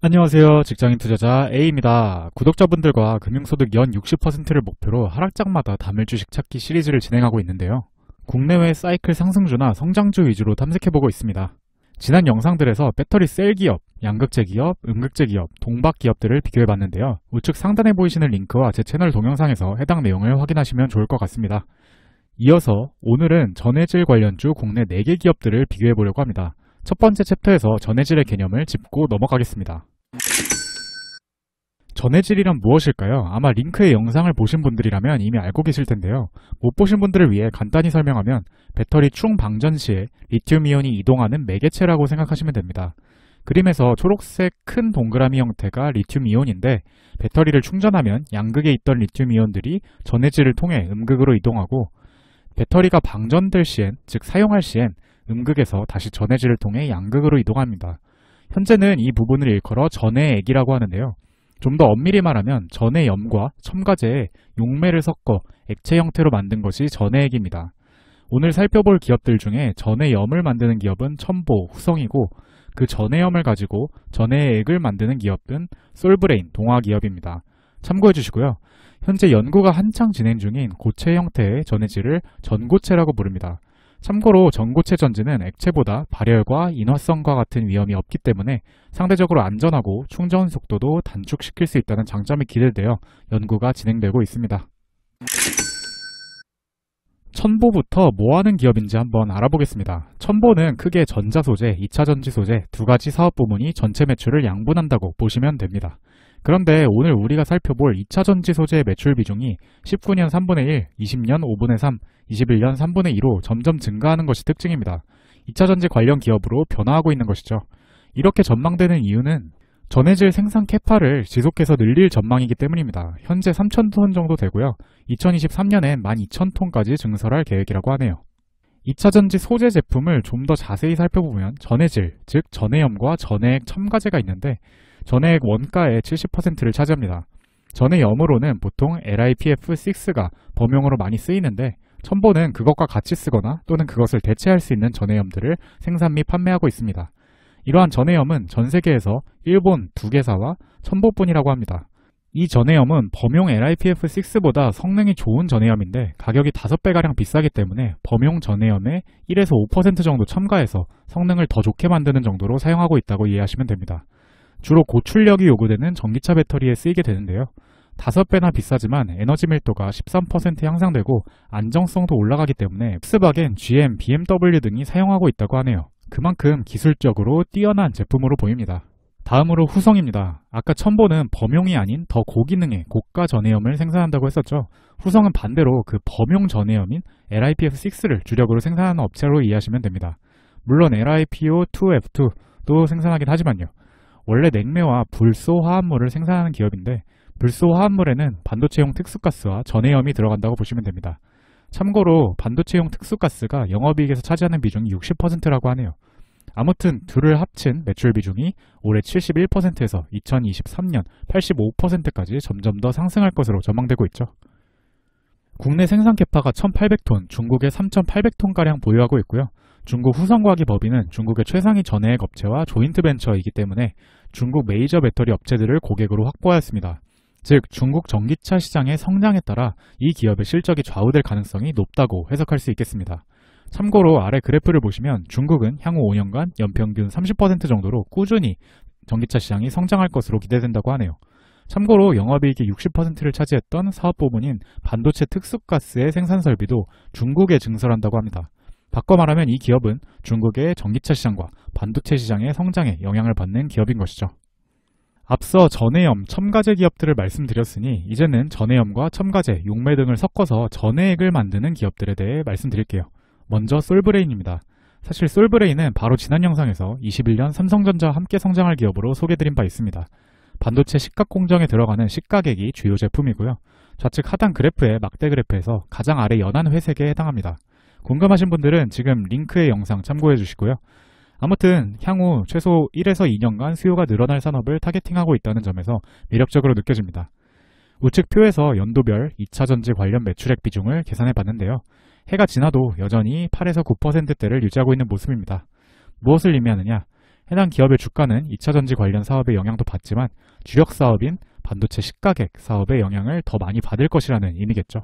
안녕하세요. 직장인 투자자 A입니다. 구독자분들과 금융소득 연 60%를 목표로 하락장마다 담을주식 찾기 시리즈를 진행하고 있는데요. 국내외 사이클 상승주나 성장주 위주로 탐색해보고 있습니다. 지난 영상들에서 배터리 셀 기업, 양극재 기업, 음극재 기업, 동박 기업들을 비교해봤는데요. 우측 상단에 보이시는 링크와 제 채널 동영상에서 해당 내용을 확인하시면 좋을 것 같습니다. 이어서 오늘은 전해질 관련주 국내 4개 기업들을 비교해보려고 합니다. 첫 번째 챕터에서 전해질의 개념을 짚고 넘어가겠습니다. 전해질이란 무엇일까요? 아마 링크의 영상을 보신 분들이라면 이미 알고 계실 텐데요. 못 보신 분들을 위해 간단히 설명하면 배터리 충방전 시에 리튬이온이 이동하는 매개체라고 생각하시면 됩니다. 그림에서 초록색 큰 동그라미 형태가 리튬이온인데 배터리를 충전하면 양극에 있던 리튬이온들이 전해질을 통해 음극으로 이동하고 배터리가 방전될 시엔, 즉 사용할 시엔 음극에서 다시 전해질을 통해 양극으로 이동합니다. 현재는 이 부분을 일컬어 전해액이라고 하는데요. 좀 더 엄밀히 말하면 전해염과 첨가제에 용매를 섞어 액체 형태로 만든 것이 전해액입니다. 오늘 살펴볼 기업들 중에 전해염을 만드는 기업은 첨보, 후성이고 그 전해염을 가지고 전해액을 만드는 기업은 솔브레인, 동화기업입니다. 참고해 주시고요. 현재 연구가 한창 진행 중인 고체 형태의 전해질을 전고체라고 부릅니다. 참고로 전고체 전지는 액체보다 발열과 인화성과 같은 위험이 없기 때문에 상대적으로 안전하고 충전 속도도 단축시킬 수 있다는 장점이 기대되어 연구가 진행되고 있습니다. 첨보부터 뭐하는 기업인지 한번 알아보겠습니다. 첨보는 크게 전자소재, 2차전지 소재 두 가지 사업 부문이 전체 매출을 양분한다고 보시면 됩니다. 그런데 오늘 우리가 살펴볼 2차전지 소재의 매출 비중이 19년 3분의 1, 20년 5분의 3, 21년 3분의 2로 점점 증가하는 것이 특징입니다. 2차전지 관련 기업으로 변화하고 있는 것이죠. 이렇게 전망되는 이유는 전해질 생산 캐파를 지속해서 늘릴 전망이기 때문입니다. 현재 3,000톤 정도 되고요. 2023년엔 12,000톤까지 증설할 계획이라고 하네요. 2차전지 소재 제품을 좀 더 자세히 살펴보면 전해질, 즉 전해염과 전해액 첨가제가 있는데 전해액 원가의 70%를 차지합니다. 전해염으로는 보통 LiPF6가 범용으로 많이 쓰이는데 첨보는 그것과 같이 쓰거나 또는 그것을 대체할 수 있는 전해염들을 생산 및 판매하고 있습니다. 이러한 전해염은 전 세계에서 일본 2개사와 첨보뿐이라고 합니다. 이 전해염은 범용 LiPF6보다 성능이 좋은 전해염인데 가격이 5배가량 비싸기 때문에 범용 전해염의 1에서 5% 정도 첨가해서 성능을 더 좋게 만드는 정도로 사용하고 있다고 이해하시면 됩니다. 주로 고출력이 요구되는 전기차 배터리에 쓰이게 되는데요. 5배나 비싸지만 에너지 밀도가 13% 향상되고 안정성도 올라가기 때문에 폭스바겐, GM, BMW 등이 사용하고 있다고 하네요. 그만큼 기술적으로 뛰어난 제품으로 보입니다. 다음으로 후성입니다. 아까 첨보는 범용이 아닌 더 고기능의 고가 전해염을 생산한다고 했었죠. 후성은 반대로 그 범용 전해염인 LiPF6를 주력으로 생산하는 업체로 이해하시면 됩니다. 물론 LiPO2F2도 생산하긴 하지만요. 원래 냉매와 불소 화합물을 생산하는 기업인데 불소 화합물에는 반도체용 특수가스와 전해염이 들어간다고 보시면 됩니다. 참고로 반도체용 특수가스가 영업이익에서 차지하는 비중이 60%라고 하네요. 아무튼 둘을 합친 매출 비중이 올해 71%에서 2023년 85%까지 점점 더 상승할 것으로 전망되고 있죠. 국내 생산 캐파가 1,800톤, 중국에 3,800톤가량 보유하고 있고요. 중국 후성과기 법인은 중국의 최상위 전해액 업체와 조인트 벤처이기 때문에 중국 메이저 배터리 업체들을 고객으로 확보하였습니다. 즉 중국 전기차 시장의 성장에 따라 이 기업의 실적이 좌우될 가능성이 높다고 해석할 수 있겠습니다. 참고로 아래 그래프를 보시면 중국은 향후 5년간 연평균 30% 정도로 꾸준히 전기차 시장이 성장할 것으로 기대된다고 하네요. 참고로 영업이익의 60%를 차지했던 사업 부문인 반도체 특수가스의 생산 설비도 중국에 증설한다고 합니다. 바꿔 말하면 이 기업은 중국의 전기차 시장과 반도체 시장의 성장에 영향을 받는 기업인 것이죠. 앞서 전해염, 첨가제 기업들을 말씀드렸으니 이제는 전해염과 첨가제, 용매 등을 섞어서 전해액을 만드는 기업들에 대해 말씀드릴게요. 먼저 솔브레인입니다. 사실 솔브레인은 바로 지난 영상에서 21년 삼성전자와 함께 성장할 기업으로 소개드린 바 있습니다. 반도체 식각 공정에 들어가는 식각액이 주요 제품이고요. 좌측 하단 그래프의 막대 그래프에서 가장 아래 연한 회색에 해당합니다. 궁금하신 분들은 지금 링크의 영상 참고해 주시고요. 아무튼 향후 최소 1에서 2년간 수요가 늘어날 산업을 타겟팅하고 있다는 점에서 매력적으로 느껴집니다. 우측 표에서 연도별 2차전지 관련 매출액 비중을 계산해 봤는데요. 해가 지나도 여전히 8에서 9%대를 유지하고 있는 모습입니다. 무엇을 의미하느냐? 해당 기업의 주가는 2차전지 관련 사업의 영향도 받지만 주력 사업인 반도체 시가객 사업의 영향을 더 많이 받을 것이라는 의미겠죠.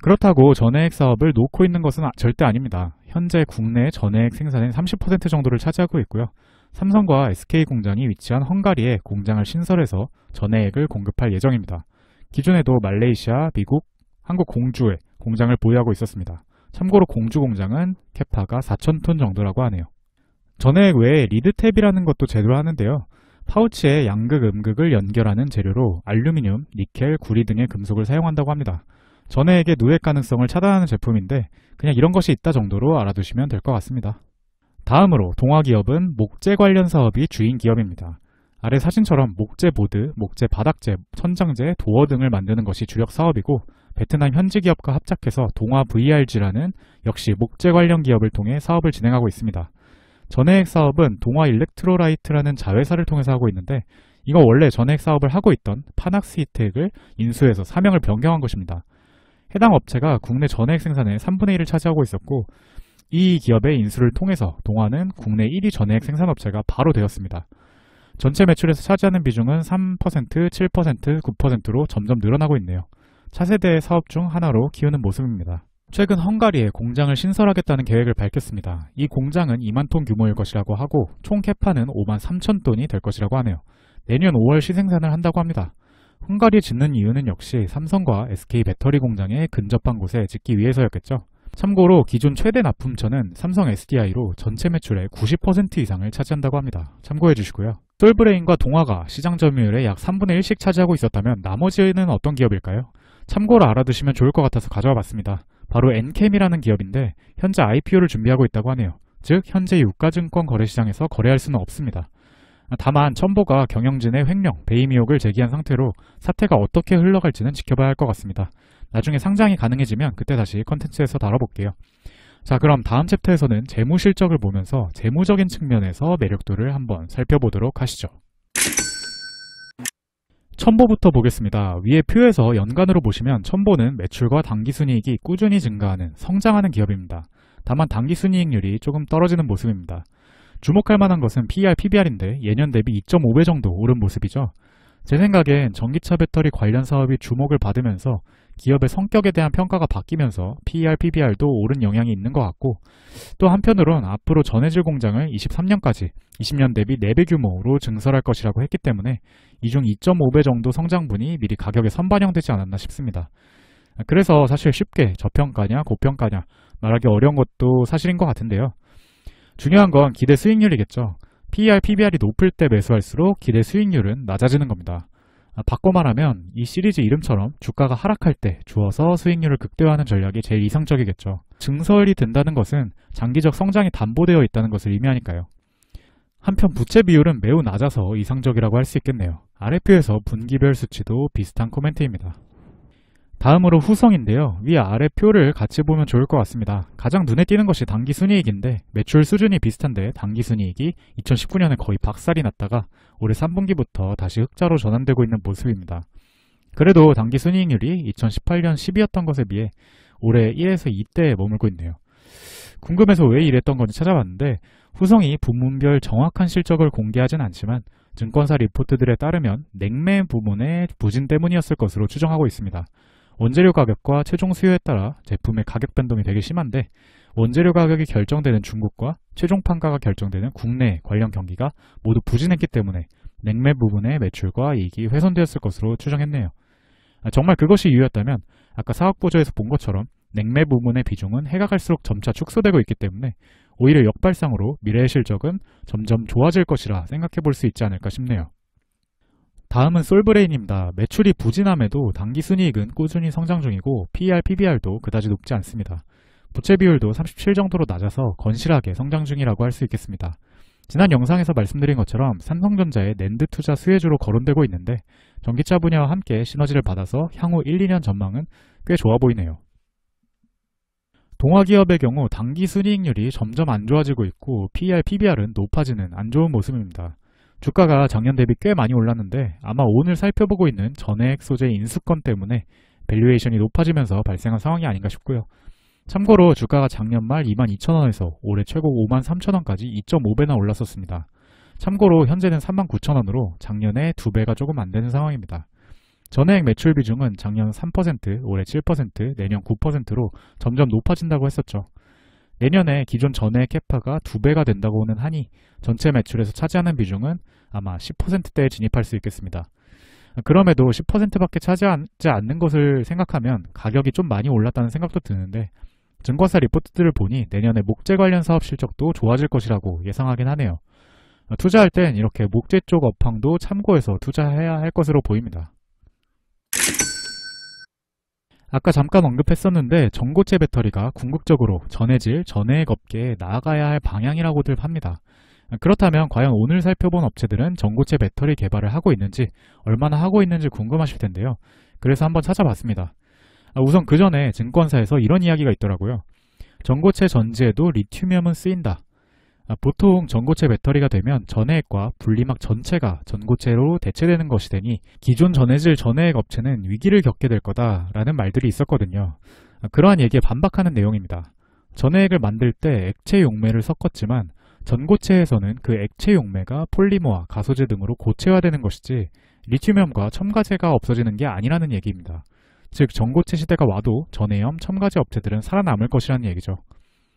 그렇다고 전해액 사업을 놓고 있는 것은 절대 아닙니다. 현재 국내 전해액 생산의 30% 정도를 차지하고 있고요. 삼성과 SK 공장이 위치한 헝가리에 공장을 신설해서 전해액을 공급할 예정입니다. 기존에도 말레이시아, 미국, 한국 공주에 공장을 보유하고 있었습니다. 참고로 공주 공장은 캐파가 4,000톤 정도라고 하네요. 전해액 외에 리드탭이라는 것도 제조를 하는데요. 파우치에 양극, 음극을 연결하는 재료로 알루미늄, 니켈, 구리 등의 금속을 사용한다고 합니다. 전해액의 누액 가능성을 차단하는 제품인데 그냥 이런 것이 있다 정도로 알아두시면 될 것 같습니다. 다음으로 동화기업은 목재 관련 사업이 주인 기업입니다. 아래 사진처럼 목재 보드, 목재 바닥재, 천장재, 도어 등을 만드는 것이 주력 사업이고 베트남 현지 기업과 합작해서 동화 VRG라는 역시 목재 관련 기업을 통해 사업을 진행하고 있습니다. 전해액 사업은 동화 일렉트로라이트라는 자회사를 통해서 하고 있는데 이거 원래 전해액 사업을 하고 있던 파낙스 히텍을 인수해서 사명을 변경한 것입니다. 해당 업체가 국내 전해액 생산의 3분의 1을 차지하고 있었고 이 기업의 인수를 통해서 동화는 국내 1위 전해액 생산업체가 바로 되었습니다. 전체 매출에서 차지하는 비중은 3%, 7%, 9%로 점점 늘어나고 있네요. 차세대 사업 중 하나로 키우는 모습입니다. 최근 헝가리에 공장을 신설하겠다는 계획을 밝혔습니다. 이 공장은 2만 톤 규모일 것이라고 하고 총 캐파는 5만 3천 톤이 될 것이라고 하네요. 내년 5월 시생산을 한다고 합니다. 헝가리에 짓는 이유는 역시 삼성과 SK 배터리 공장에 근접한 곳에 짓기 위해서였겠죠. 참고로 기존 최대 납품처는 삼성 SDI로 전체 매출의 90% 이상을 차지한다고 합니다. 참고해 주시고요. 솔브레인과 동화가 시장 점유율의 약 3분의 1씩 차지하고 있었다면 나머지는 어떤 기업일까요? 참고로 알아두시면 좋을 것 같아서 가져와 봤습니다. 바로 엔캠이라는 기업인데 현재 IPO를 준비하고 있다고 하네요. 즉 현재 유가증권 거래시장에서 거래할 수는 없습니다. 다만 첨보가 경영진의 횡령, 배임 의혹을 제기한 상태로 사태가 어떻게 흘러갈지는 지켜봐야 할 것 같습니다. 나중에 상장이 가능해지면 그때 다시 컨텐츠에서 다뤄볼게요. 자, 그럼 다음 챕터에서는 재무 실적을 보면서 재무적인 측면에서 매력도를 한번 살펴보도록 하시죠. 첨보부터 보겠습니다. 위에 표에서 연간으로 보시면 첨보는 매출과 당기순이익이 꾸준히 증가하는 성장하는 기업입니다. 다만 당기순이익률이 조금 떨어지는 모습입니다. 주목할 만한 것은 PER, PBR인데 예년 대비 2.5배 정도 오른 모습이죠. 제 생각엔 전기차 배터리 관련 사업이 주목을 받으면서 기업의 성격에 대한 평가가 바뀌면서 PER, PBR도 오른 영향이 있는 것 같고 또 한편으론 앞으로 전해질 공장을 23년까지 20년 대비 4배 규모로 증설할 것이라고 했기 때문에 이 중 2.5배 정도 성장분이 미리 가격에 선반영되지 않았나 싶습니다. 그래서 사실 쉽게 저평가냐 고평가냐 말하기 어려운 것도 사실인 것 같은데요. 중요한 건 기대 수익률이겠죠. PER, PBR이 높을 때 매수할수록 기대 수익률은 낮아지는 겁니다. 바꿔 말하면 이 시리즈 이름처럼 주가가 하락할 때 주어서 수익률을 극대화하는 전략이 제일 이상적이겠죠. 증설이 된다는 것은 장기적 성장이 담보되어 있다는 것을 의미하니까요. 한편 부채 비율은 매우 낮아서 이상적이라고 할 수 있겠네요. 아래표에서 분기별 수치도 비슷한 코멘트입니다. 다음으로 후성인데요. 위 아래 표를 같이 보면 좋을 것 같습니다. 가장 눈에 띄는 것이 당기순이익인데 매출 수준이 비슷한데 당기순이익이 2019년에 거의 박살이 났다가 올해 3분기부터 다시 흑자로 전환되고 있는 모습입니다. 그래도 당기순이익률이 2018년 10이었던 것에 비해 올해 1에서 2대에 머물고 있네요. 궁금해서 왜 이랬던 건지 찾아봤는데 후성이 부문별 정확한 실적을 공개하진 않지만 증권사 리포트들에 따르면 냉매 부문의 부진 때문이었을 것으로 추정하고 있습니다. 원재료 가격과 최종 수요에 따라 제품의 가격 변동이 되게 심한데 원재료 가격이 결정되는 중국과 최종 판가가 결정되는 국내 관련 경기가 모두 부진했기 때문에 냉매 부분의 매출과 이익이 훼손되었을 것으로 추정했네요. 정말 그것이 이유였다면 아까 사업보조에서 본 것처럼 냉매 부문의 비중은 해가 갈수록 점차 축소되고 있기 때문에 오히려 역발상으로 미래의 실적은 점점 좋아질 것이라 생각해 볼 수 있지 않을까 싶네요. 다음은 솔브레인입니다. 매출이 부진함에도 당기순이익은 꾸준히 성장 중이고 PER, PBR도 그다지 높지 않습니다. 부채 비율도 37 정도로 낮아서 건실하게 성장 중이라고 할 수 있겠습니다. 지난 영상에서 말씀드린 것처럼 삼성전자의 낸드 투자 수혜주로 거론되고 있는데 전기차 분야와 함께 시너지를 받아서 향후 1, 2년 전망은 꽤 좋아 보이네요. 동화기업의 경우 당기순이익률이 점점 안 좋아지고 있고 PER, PBR은 높아지는 안 좋은 모습입니다. 주가가 작년 대비 꽤 많이 올랐는데 아마 오늘 살펴보고 있는 전해액 소재 인수권 때문에 밸류에이션이 높아지면서 발생한 상황이 아닌가 싶고요. 참고로 주가가 작년 말 22,000원에서 올해 최고 53,000원까지 2.5배나 올랐었습니다. 참고로 현재는 39,000원으로 작년에 2배가 조금 안 되는 상황입니다. 전해액 매출 비중은 작년 3%, 올해 7%, 내년 9%로 점점 높아진다고 했었죠. 내년에 기존 전해액 캐파가 2배가 된다고는 하니 전체 매출에서 차지하는 비중은 아마 10%대에 진입할 수 있겠습니다. 그럼에도 10%밖에 차지하지 않는 것을 생각하면 가격이 좀 많이 올랐다는 생각도 드는데 증권사 리포트들을 보니 내년에 목재 관련 사업 실적도 좋아질 것이라고 예상하긴 하네요. 투자할 땐 이렇게 목재 쪽 업황도 참고해서 투자해야 할 것으로 보입니다. 아까 잠깐 언급했었는데 전고체 배터리가 궁극적으로 전해질, 전해액 업계에 나아가야 할 방향이라고들 합니다. 그렇다면 과연 오늘 살펴본 업체들은 전고체 배터리 개발을 하고 있는지, 얼마나 하고 있는지 궁금하실 텐데요. 그래서 한번 찾아봤습니다. 우선 그 전에 증권사에서 이런 이야기가 있더라고요. 전고체 전지에도 리튬이온은 쓰인다. 보통 전고체 배터리가 되면 전해액과 분리막 전체가 전고체로 대체되는 것이 되니 기존 전해질 전해액 업체는 위기를 겪게 될 거다라는 말들이 있었거든요. 그러한 얘기에 반박하는 내용입니다. 전해액을 만들 때 액체 용매를 섞었지만 전고체에서는 그 액체 용매가 폴리머와 가소제 등으로 고체화되는 것이지 리튬이온과 첨가제가 없어지는 게 아니라는 얘기입니다. 즉 전고체 시대가 와도 전해염, 첨가제 업체들은 살아남을 것이라는 얘기죠.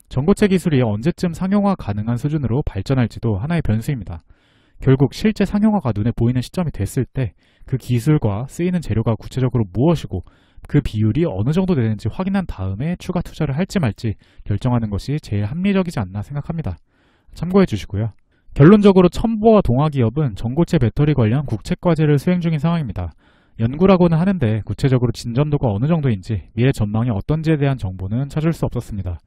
전고체 기술이 언제쯤 상용화 가능한 수준으로 발전할지도 하나의 변수입니다. 결국 실제 상용화가 눈에 보이는 시점이 됐을 때 그 기술과 쓰이는 재료가 구체적으로 무엇이고 그 비율이 어느 정도 되는지 확인한 다음에 추가 투자를 할지 말지 결정하는 것이 제일 합리적이지 않나 생각합니다. 참고해 주시고요. 결론적으로 첨보와 동화기업은 전고체 배터리 관련 국책과제를 수행 중인 상황입니다. 연구라고는 하는데 구체적으로 진전도가 어느 정도인지 미래 전망이 어떤지에 대한 정보는 찾을 수 없었습니다.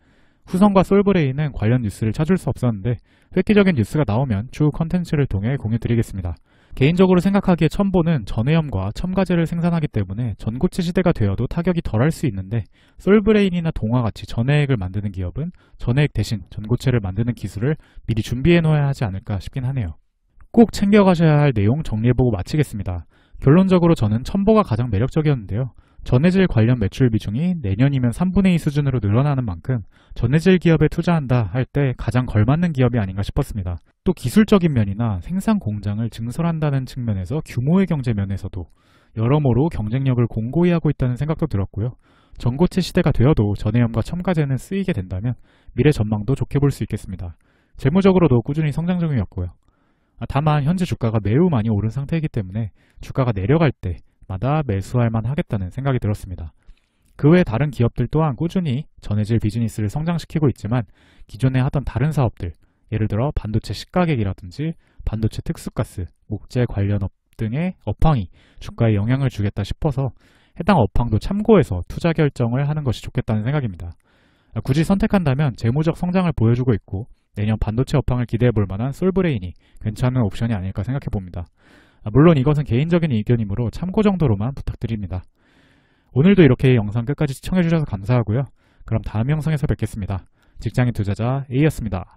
후성과 솔브레인은 관련 뉴스를 찾을 수 없었는데 획기적인 뉴스가 나오면 추후 컨텐츠를 통해 공유드리겠습니다. 개인적으로 생각하기에 첨보는 전해염과 첨가제를 생산하기 때문에 전고체 시대가 되어도 타격이 덜할 수 있는데 솔브레인이나 동화같이 전해액을 만드는 기업은 전해액 대신 전고체를 만드는 기술을 미리 준비해 놓아야 하지 않을까 싶긴 하네요. 꼭 챙겨가셔야 할 내용 정리해보고 마치겠습니다. 결론적으로 저는 첨보가 가장 매력적이었는데요. 전해질 관련 매출 비중이 내년이면 3분의 2 수준으로 늘어나는 만큼 전해질 기업에 투자한다 할 때 가장 걸맞는 기업이 아닌가 싶었습니다. 또 기술적인 면이나 생산 공장을 증설한다는 측면에서 규모의 경제 면에서도 여러모로 경쟁력을 공고히 하고 있다는 생각도 들었고요. 전고체 시대가 되어도 전해염과 첨가제는 쓰이게 된다면 미래 전망도 좋게 볼 수 있겠습니다. 재무적으로도 꾸준히 성장 중이었고요. 다만 현재 주가가 매우 많이 오른 상태이기 때문에 주가가 내려갈 때 마다 매수할 만 하겠다는 생각이 들었습니다. 그 외 다른 기업들 또한 꾸준히 전해질 비즈니스를 성장시키고 있지만 기존에 하던 다른 사업들, 예를 들어 반도체 시가격이라든지 반도체 특수가스, 목재 관련 업 등의 업황이 주가에 영향을 주겠다 싶어서 해당 업황도 참고해서 투자 결정을 하는 것이 좋겠다는 생각입니다. 굳이 선택한다면 재무적 성장을 보여주고 있고 내년 반도체 업황을 기대해 볼 만한 솔브레인이 괜찮은 옵션이 아닐까 생각해 봅니다. 물론 이것은 개인적인 의견이므로 참고 정도로만 부탁드립니다. 오늘도 이렇게 영상 끝까지 시청해주셔서 감사하고요. 그럼 다음 영상에서 뵙겠습니다. 직장인 투자자 A였습니다.